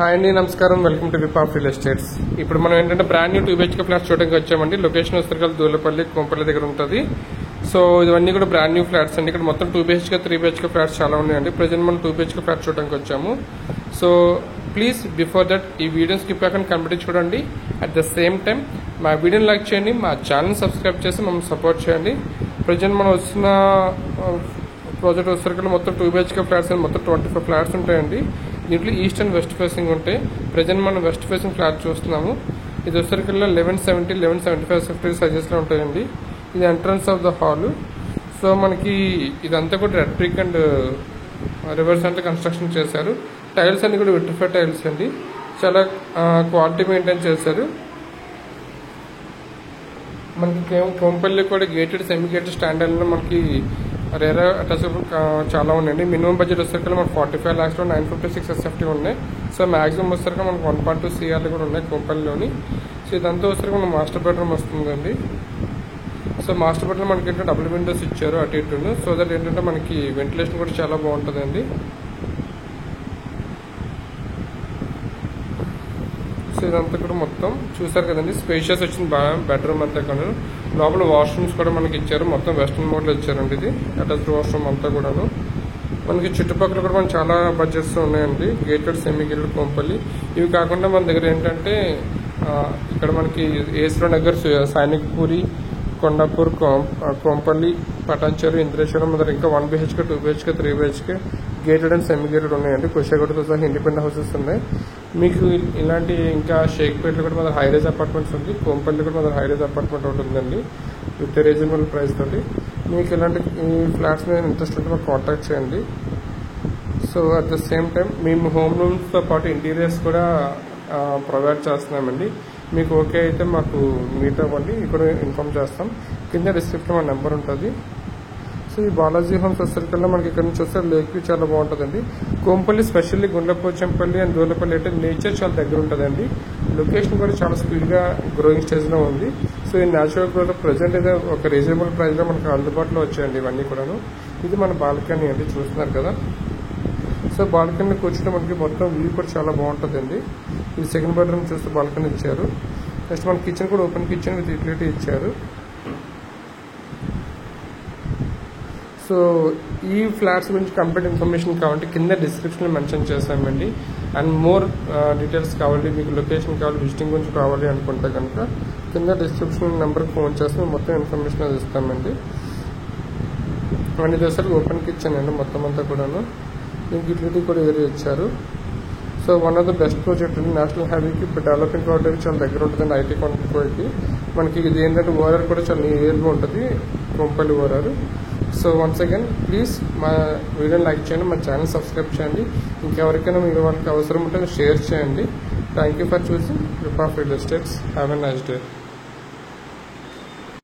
Hi అండి, నమస్కారం. Welcome to whip of real estates. ఇప్పుడు మనం ఏంటంటే బ్రాండ్ న్యూ 2 BHK ఫ్లాట్స్ చూడడానికి వచ్చామండి. లొకేషన్ వస్తారు దూలపల్లి కొంపల్లి దగ్గర ఉంటుంది. సో ఇవన్నీ కూడా బ్రాండ్ న్యూ ఫ్లాట్స్ అండి. ఇక్కడ మొత్తం 2 BHK 3 BHK ఫ్లాట్స్ చాలా ఉన్నాయండి. ప్రజెంట్ మనం 2 BHK ఫ్లాట్స్ చూడడానికి వచ్చాము. సో ప్లీజ్ బిఫోర్ దట్ ఈ వీడియో స్కిప్ కాకుండా కంప్లీట్ చూడండి. అట్ ద సేమ్ టైం మా వీడియోని లైక్ చేయండి, మా ఛానల్ సబ్స్క్రైబ్ చేసి మమ్మల్ని సపోర్ట్ చేయండి. ప్రజెంట్ మనం వచ్చిన ప్రాజెక్ట్ వచ్చేసరికి మొత్తం 2 BHK ఫ్లాట్స్ అని మొత్తం 24 ఫ్లాట్స్ ఉంటాయండి. దీంట్లో ఈస్ట్ అండ్ వెస్ట్ ఫేసింగ్ ఉంటాయి. ప్రజెంట్ మనం వెస్ట్ ఫేసింగ్ ఫ్లాట్ చూస్తున్నాము. ఇది వచ్చేసరికి 1170, 1175 50 సైజెస్ లో ఉంటాయండి. ఇది entrance of the hall. So మనకి ఇదంతా కూడా రెడ్ బ్రిక్ అండ్ రివర్స్ అంటే కన్స్ట్రక్షన్ చేశారు. టైల్స్ అన్ని కూడా విట్రిఫైడ్ టైల్స్ అండి. చాలా క్వాలిటీ మెయింటైన్ చేశారు. మనకి కొంపల్లి కూడా గేటెడ్ సెమీ గేటెడ్ స్టాండర్డ్ లో మనకి రేరా అటాచబుల్ చాలా ఉన్నాయండి. మినిమం బడ్జెట్ వచ్చేసరికి మనకు 45 lakhs లో 956 SFT ఉన్నాయి. సో మాక్సిమం వచ్చేసరికి మనకు 1.2 CR కూడా ఉన్నాయి కొంపల్లిలోని. సో ఇదంతా వచ్చేసరికి మన మాస్టర్ బెడ్రూమ్ వస్తుందండి. సో మాస్టర్ బెడ్రూమ్ మనకి ఏంటంటే డబుల్ విండోస్ ఇచ్చారు అటు ఇటు. సో దట్ ఏంటంటే మనకి వెంటిలేషన్ కూడా చాలా బాగుంటుందండి. సో ఇదంతా కూడా మొత్తం చూసారు కదండి, స్పేషియస్ వచ్చింది బాగా బెడ్రూమ్ అంతా కూడా. లోపల వాష్రూమ్స్ కూడా మనకి ఇచ్చారు. మొత్తం వెస్టర్న్ మోడ్ లో ఇచ్చారండి. ఇది అటాచ్డ్ వాష్రూమ్ అంతా కూడాను. మనకి చుట్టుపక్కల కూడా మనకి చాలా బడ్జెట్స్ ఉన్నాయండి. Gated semi gated Kompally. ఇవి కాకుండా మన దగ్గర ఏంటంటే ఇక్కడ మనకి ఏస్లో నగర్, సైనిక్ పూరి, కొండాపూర్, కొంపల్లి, పటాన్చెరు, ఇంద్రేశ్వరం మన ఇంకా 1 BHK 2 BHK 3 BHK gated and semi gated ఉన్నాయండి. కుషాగూడతో సహా ఇండిపెండెంట్ హౌసెస్ ఉన్నాయి. మీకు ఇలాంటి ఇంకా షేక్పేట్లో కూడా మన హైరేజ్ అపార్ట్మెంట్స్ ఉంది. కొంపల్లి కూడా మన హైరేజ్ అపార్ట్మెంట్ ఒకటి ఉందండి విత్ రీజనబుల్ ప్రైస్ తోటి. మీకు ఇలాంటి ఈ ఫ్లాట్స్ మీద ఇంట్రెస్ట్ ఉంటే మాకు కాంటాక్ట్ చేయండి. So at the same time మేము హోమ్ లోన్స్తో పాటు ఇంటీరియర్స్ కూడా ప్రొవైడ్ చేస్తున్నామండి. మీకు ఓకే అయితే మాకు మీట్ అవ్వండి, ఇక్కడ ఇన్ఫార్మ్ చేస్తాం. కింద డిస్క్రిప్షన్ మా నెంబర్ ఉంటుంది. సో ఈ బాలాజీ హోమ్స్ వచ్చేసరికల్లా మనకి ఇక్కడ నుంచి వస్తే లేక్ వ్యూ చాలా బాగుంటుందండి. కొంపల్లి స్పెషల్లీ గుండ్లపోచంపల్లి అండ్ దూలపల్లి అంటే నేచర్ చాలా దగ్గర ఉంటుందండి. లొకేషన్ కూడా చాలా స్పీడ్గా గ్రోయింగ్ స్టేజ్లో ఉంది. సో ఈ న్యాచురల్ గ్రోత్ ప్రజెంట్ అయితే ఒక రీజనబుల్ ప్రైస్లో మనకు అందుబాటులో వచ్చాయండి ఇవన్నీ కూడాను. ఇది మన బాల్కనీ అండి, చూస్తున్నారు కదా. సో బాల్కనీ కూర్చుంటే మనకి మొత్తం వ్యూ కూడా చాలా బాగుంటుందండి. ఇది సెకండ్ బెడ్రూమ్ చూస్తే బాల్కనీ ఇచ్చారు. నెక్స్ట్ మన కిచెన్ కూడా ఓపెన్ కిచెన్ విత్ యూటిలిటీ ఇచ్చారు. సో ఈ ఫ్లాట్స్ గురించి కంప్లీట్ ఇన్ఫర్మేషన్ కావాలంటే కింద డిస్క్రిప్షన్లో మెన్షన్ చేస్తామండి. అండ్ మోర్ డీటెయిల్స్ కావాలి, మీకు లొకేషన్ కావాలి, విజిటింగ్ గురించి కావాలి అనుకుంటే కనుక కింద డిస్క్రిప్షన్ నెంబర్కి ఫోన్ చేస్తే మొత్తం ఇన్ఫర్మేషన్ అది ఇస్తామండి. అండ్ ఇది ఒకసారి ఓపెన్ కిచెన్ అండి మొత్తం అంతా కూడాను. దీనికి యూటిలిటీ కూడా ఏరియా ఇచ్చారు. So one of the best project అండి. నేషనల్ హైవేకి ఇప్పుడు డెవలపింగ్ ప్రాజెక్ట్ చాలా దగ్గర ఉంటుందండి. ఐటీ కాన్ఫ్లిక్ట్కి మనకి ఇది ఏంటంటే ఓఆర్ఆర్ కూడా చాలా నియర్గా ఉంటుంది, Kompally ORR. So once again please మా వీడియోని లైక్ చేయండి, మా ఛానల్ సబ్స్క్రైబ్ చేయండి. ఇంకెవరికైనా మీ వాళ్ళకి అవసరం ఉంటే షేర్ చేయండి. Thank you for choosing whip of real estates. Have a nice day.